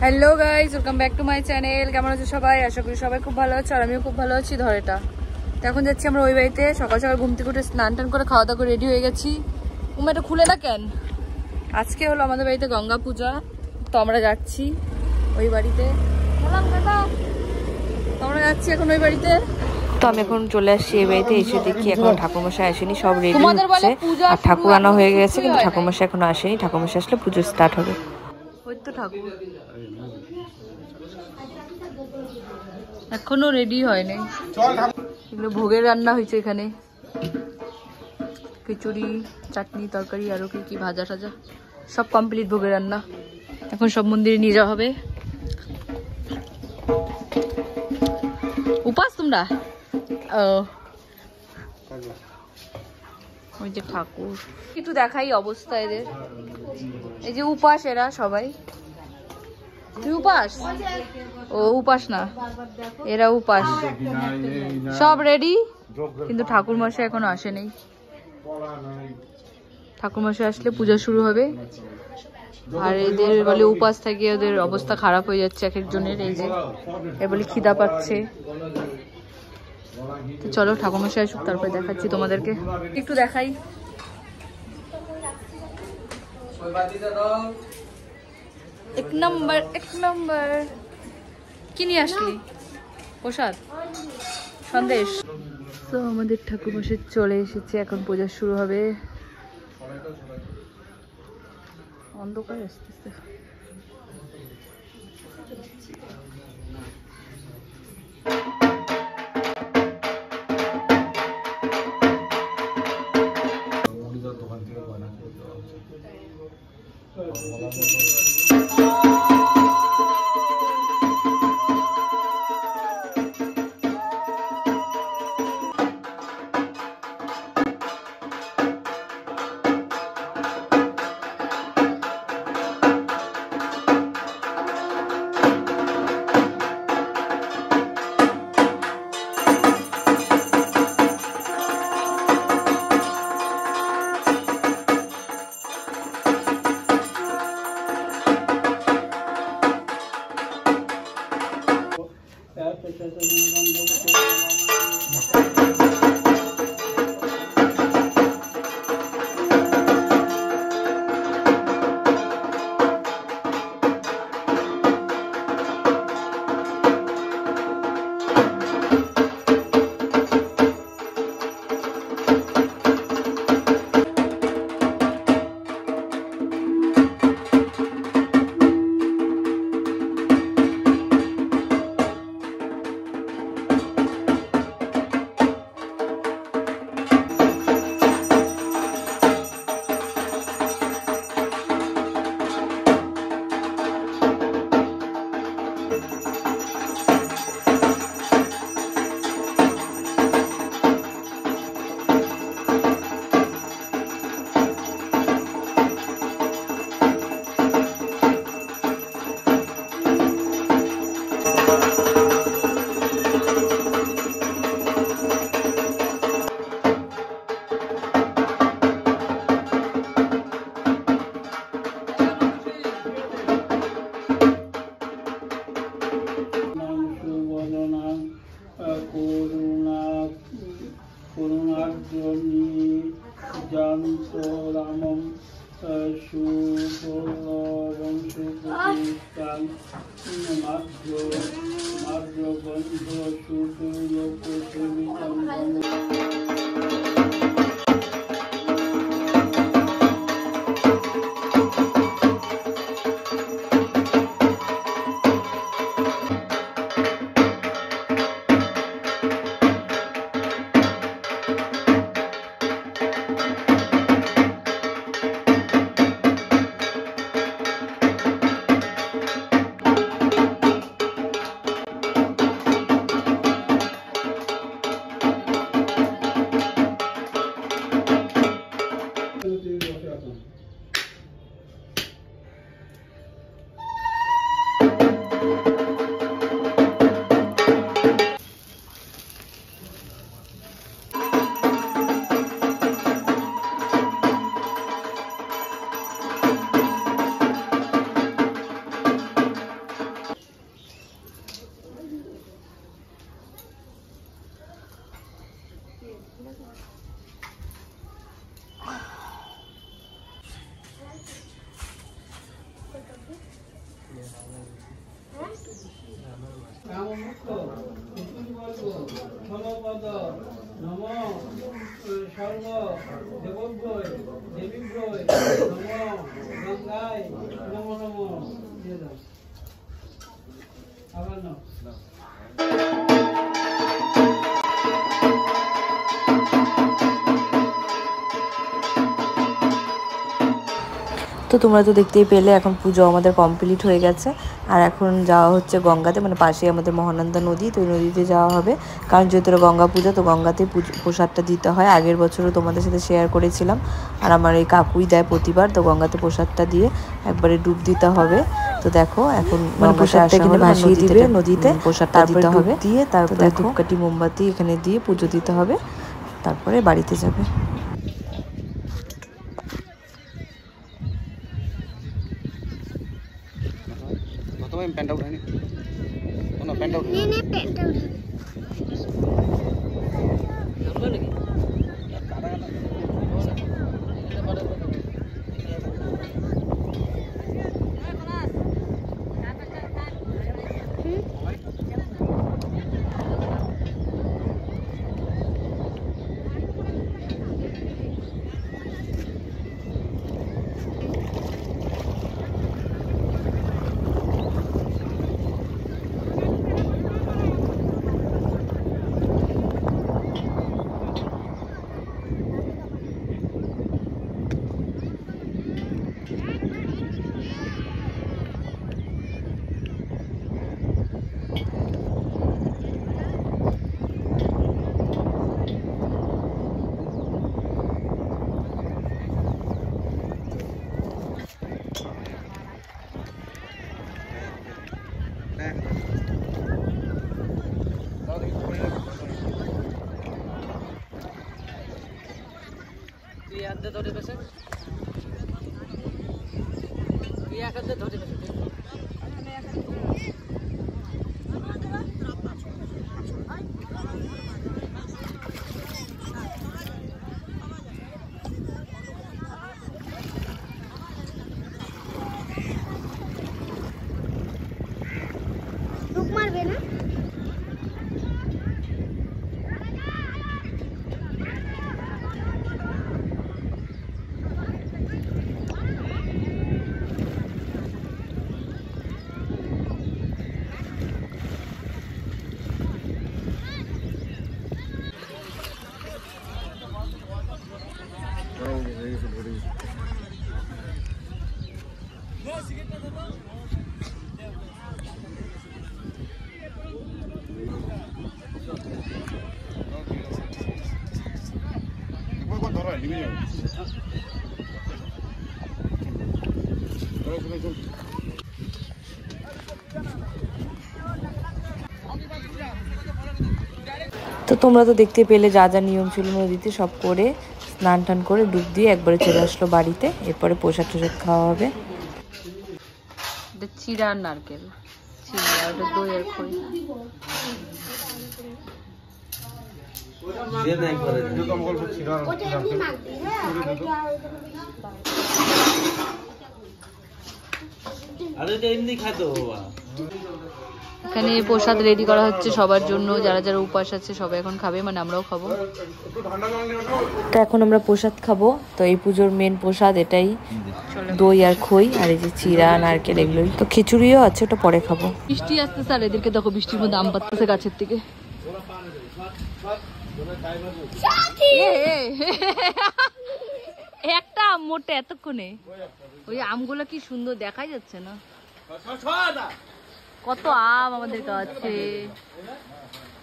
Hello guys, welcome back to my channel. কেমন আছো সবাই? আশা করি সবাই খুব ভালো আছে, আর আমিও খুব ভালো আছি। ধরেটা তো এখন যাচ্ছি আমরা ওই বাড়িতে। সকাল সকাল ঘুম থেকে উঠে স্নান টান করে খাওয়া দাওয়া করে রেডি হয়ে গেছি। এটা খুলে না কেন? আজকে হলো আমাদের বাড়িতে গঙ্গা পূজা, তো আমরা যাচ্ছি ওই বাড়িতে। তো আমরা যাচ্ছি এখন ওই বাড়িতে। তো আমি এখন চলে আসছি এই বাড়িতে। এসে দেখি এখন ঠাকুরমশাই আসেনি, সব রেডি হচ্ছে। আর ঠাকুর আনা হয়ে গেছে, কিন্তু ঠাকুরমশাই এখনো আসেনি। ঠাকুরমশাই আসলে পুজো স্টার্ট হবে। ওই তো ঠাকুর এখনো রেডি হয়নি। এগুলো ভোগের রান্না হয়েছে এখানে, খিচুড়ি, চাটনি, তরকারি, আরো কি কি ভাজা টাজা সব কমপ্লিট ভোগের রান্না। এখন সব মন্দিরে নিয়ে যাওয়া হবে। উপাস তোমরা? ওই যে ঠাকুর, একটু দেখাই অবস্থা এদের। এই যে উপাস এরা সবাই। তুই উপাস? ও উপাস না, এরা উপাস। সব রেডি, কিন্তু ঠাকুর মশাই এখনো আসেনি। ঠাকুর মশাই আসলে পূজা শুরু হবে। আর এদের বলে উপাস থেকে ওদের অবস্থা খারাপ হয়ে যাচ্ছে এক একজনের। এই যে এর বলে খিদা পাচ্ছে। তো চলো ঠাকুর মশাই আসুক, তারপরে দেখাচ্ছি তোমাদেরকে। একটু দেখাই। এক নম্বর কি নিয়ে আসলি? প্রসাদ, সন্দেশ। তো আমাদের ঠাকুর মশাই চলে এসেছে, এখন পূজা শুরু হবে। অন্ধকার আসতেছে। তো তোমরা তো দেখতেই পেলে এখন পুজো আমাদের কমপ্লিট হয়ে গেছে। আর এখন যাওয়া হচ্ছে গঙ্গাতে, মানে পাশেই আমাদের মহানন্দা নদী, তো ওই নদীতে যাওয়া হবে। কারণ যেহেতু গঙ্গা পূজা, তো গঙ্গাতে প্রসাদটা দিতে হয়। আগের বছরও তোমাদের সাথে শেয়ার করেছিলাম। আর আমার এই কাকুই দেয় প্রতিবার, তো গঙ্গাতে প্রসাদটা দিয়ে একবারে ডুব দিতে হবে। তো দেখো এখন মানে প্রসাদটা এখানে ভাসিয়ে দিবে নদীতে, প্রসাদটা দিতে হবে দিয়ে তারপরে ধূপকাঠি মোমবাতি এখানে দিয়ে পুজো দিতে হবে, তারপরে বাড়িতে যাবে। প্যান্টটা উঠানি, প্যান্টটা প্যান্টটা ধরে বসে ধরে বসে মারবে না। তো তোমরা তো দেখতে পেলে যা যা নিয়ম ছিল নদীতে সব করে স্নান টান করে ডুব দিয়ে একবারে চলে আসলো বাড়িতে। এরপরে প্রসাদ টসাদ খাওয়া হবে। চিড়া আর নারকেল, চিড়া ওটা দই আর খই। এখানে প্রসাদ রেডি করা হচ্ছে সবার জন্য, যারা যারা উপাস আছে সবাই এখন খাবে, মানে আমরাও খাবো। তো এখন আমরা প্রসাদ খাবো। তো এই পুজোর মেন প্রসাদ এটাই, দই আর খই আর এই যে চিড়া নারকেল এগুলোই। তো খিচুড়িও আছে, ওটা পরে খাবো। বৃষ্টি আসতেছে আর এদেরকে দেখো বৃষ্টির মধ্যে আম পাততেছে গাছের থেকে। একটা আম মোটে এতক্ষণে, ওই আমগুলো কি সুন্দর দেখাই যাচ্ছে না, কত আম আমাদের গাছে।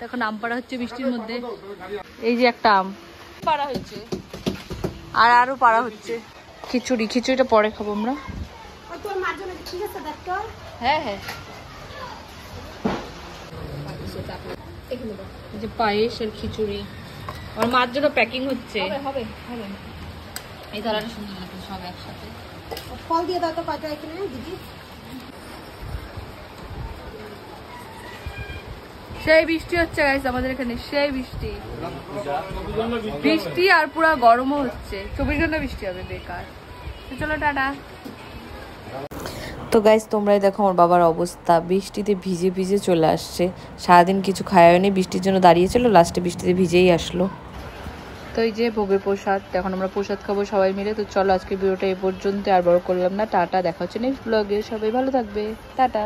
এখন আম পাড়া হচ্ছে বৃষ্টির মধ্যে। এই যে একটা আম পাড়া হচ্ছে আর আরো পাড়া হচ্ছে। খিচুড়িটা পরে খাবো আমরা। হ্যাঁ হ্যাঁ, এই যে পায়েস আর খিচুড়ি আমার মার জন্য প্যাকিং হচ্ছে। এই ধরনের সুন্দর লাগে সব একসাথে। ফল দিয়ে দাও তো কয়টা এখানে দিদি। সেই বৃষ্টি হচ্ছে গাইস আমাদের এখানে, সেই বৃষ্টি বৃষ্টি আর পুরো গরমও হচ্ছে। 24 ঘন্টা বৃষ্টি হবে, বেকার। তো চলো টাটা। তো গাইস তোমরাই দেখো আমার বাবার অবস্থা, বৃষ্টিতে ভিজে ভিজে চলে আসছে। সারাদিন কিছু খাওয়া হয়নি, বৃষ্টির জন্য দাঁড়িয়েছিল, লাস্টে বৃষ্টিতে ভিজেই আসলো। তো এই যে ভোগের প্রসাদ, এখন আমরা প্রসাদ খাবো সবাই মিলে। তো চলো আজকের ভিডিওটা এই পর্যন্ত, আর বড় করলাম না। টাটা, দেখা হচ্ছে নেক্সট ব্লগে। সবাই ভালো থাকবে, টাটা।